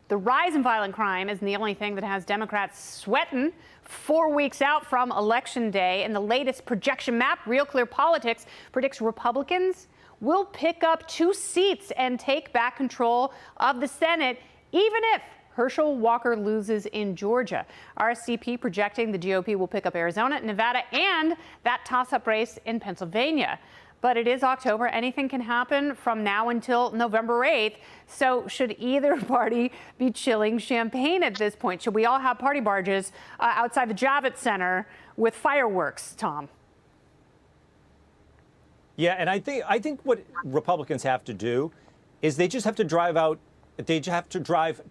The rise in violent crime isn't the only thing that has Democrats sweating 4 weeks out from Election Day. And the latest projection map, RealClearPolitics, predicts Republicans will pick up 2 seats and take back control of the Senate, even if Herschel Walker loses in Georgia. RCP projecting the GOP will pick up Arizona, Nevada, and that toss-up race in Pennsylvania. But it is October. Anything can happen from now until November 8th. So should either party be chilling champagne at this point? Should we all have party barges outside the Javits Center with fireworks, Tom? Yeah, and I think what Republicans have to do is they just have to drive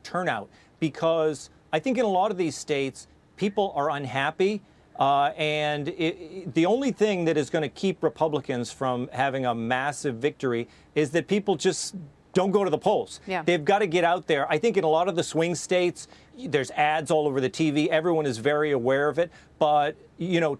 turnout, because I think in a lot of these states, people are unhappy. And the only thing that is going to keep Republicans from having a massive victory is that people just don't go to the polls. Yeah. They've got to get out there. I think in a lot of the swing states, there's ads all over the TV. Everyone is very aware of it. But,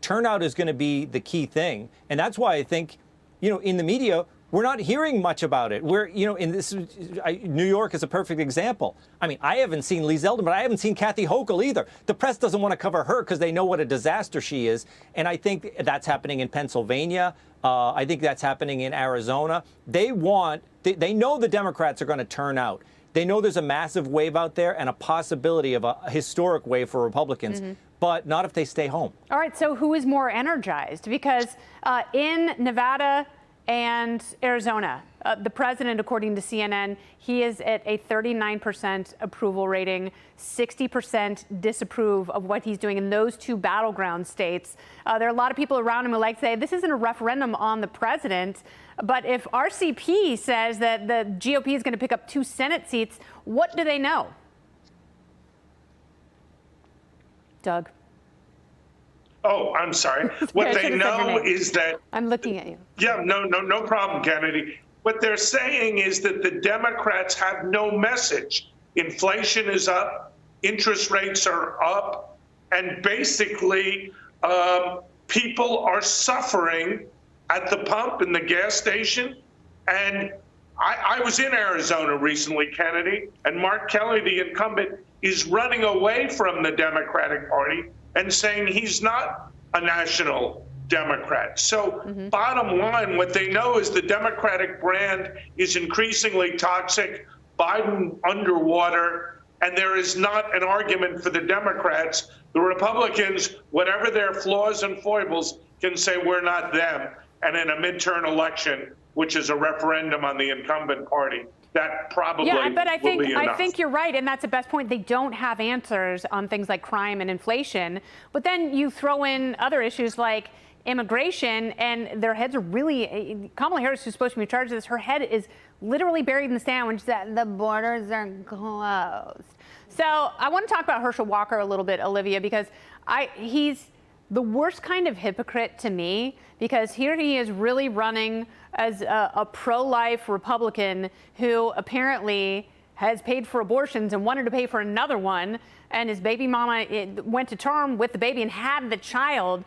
turnout is going to be the key thing. And that's why I think, in the media, we're not hearing much about it. We're, New York is a perfect example. I mean, I haven't seen Lee Zeldin, but I haven't seen Kathy Hochul either. The press doesn't want to cover her because they know what a disaster she is. And I think that's happening in Pennsylvania. I think that's happening in Arizona. They know the Democrats are going to turn out. They know there's a massive wave out there and a possibility of a historic wave for Republicans. Mm-hmm. But not if they stay home. All right. So who is more energized? Because in Nevada and Arizona, the president, according to CNN, he is at a 39% approval rating, 60% disapprove of what he's doing in those 2 battleground states. There are a lot of people around him who like to say this isn't a referendum on the president. But if RCP says that the GOP is going to pick up 2 Senate seats, what do they know? Doug. Oh, I'm sorry. What they know is that... I'm looking at you. Yeah, no problem, Kennedy. What they're saying is that the Democrats have no message. Inflation is up, interest rates are up, and basically people are suffering at the pump, in the gas station. And I was in Arizona recently, Kennedy, and Mark Kelly, the incumbent, is running away from the Democratic Party and saying he's not a national Democrat. So bottom line, what they know is the Democratic brand is increasingly toxic, Biden underwater, and there is not an argument for the Democrats. The Republicans, whatever their flaws and foibles, can say we're not them. And in a midterm election, which is a referendum on the incumbent party, that probably will be enough. I think you're right, and that's the best point. They don't have answers on things like crime and inflation, but then you throw in other issues like immigration, and their heads are really. Kamala Harris, who's supposed to be in charge of this, her head is literally buried in the sand when she said the borders are closed. So I want to talk about Herschel Walker a little bit, Olivia, because he's the worst kind of hypocrite to me, because here he is really running as a pro-life Republican who apparently has paid for abortions and wanted to pay for another one, and his baby mama went to term with the baby and had the child.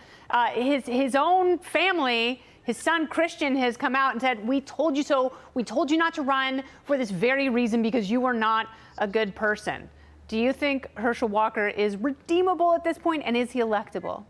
His own family, his son Christian, has come out and said, we told you so. We told you not to run for this very reason, because you are not a good person. Do you think Herschel Walker is redeemable at this point, and is he electable?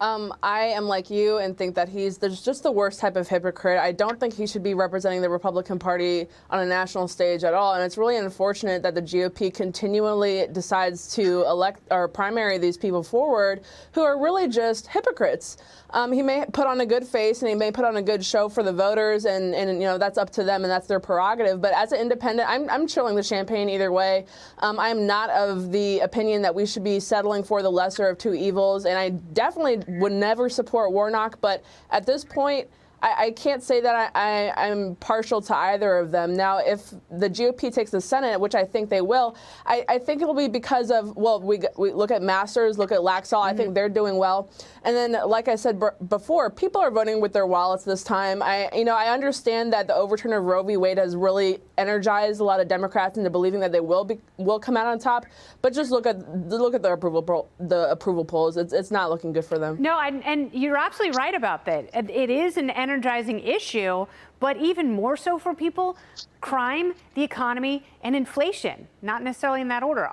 I am like you and think that there's just the worst type of hypocrite. I don't think he should be representing the Republican Party on a national stage at all. And it's really unfortunate that the GOP continually decides to elect or primary these people forward who are really just hypocrites. He may put on a good face and he may put on a good show for the voters, and that's up to them and that's their prerogative. But as an independent, I'm chilling the champagne either way. I'm not of the opinion that we should be settling for the lesser of 2 evils, and I definitely would never support Warnock. But at this point, I can't say that I'm partial to either of them. Now, if the GOP takes the Senate, which I think they will, I think it'll be because of, we look at Masters, look at Laxalt. I think they're doing well. And then, like I said before, people are voting with their wallets this time. I understand that the overturn of Roe v. Wade has really energized a lot of Democrats into believing that they will come out on top. But just look at the approval polls. It's not looking good for them. No, and you're absolutely right about that. It is an energizing issue, but even more so for people, crime, the economy, and inflation, not necessarily in that order.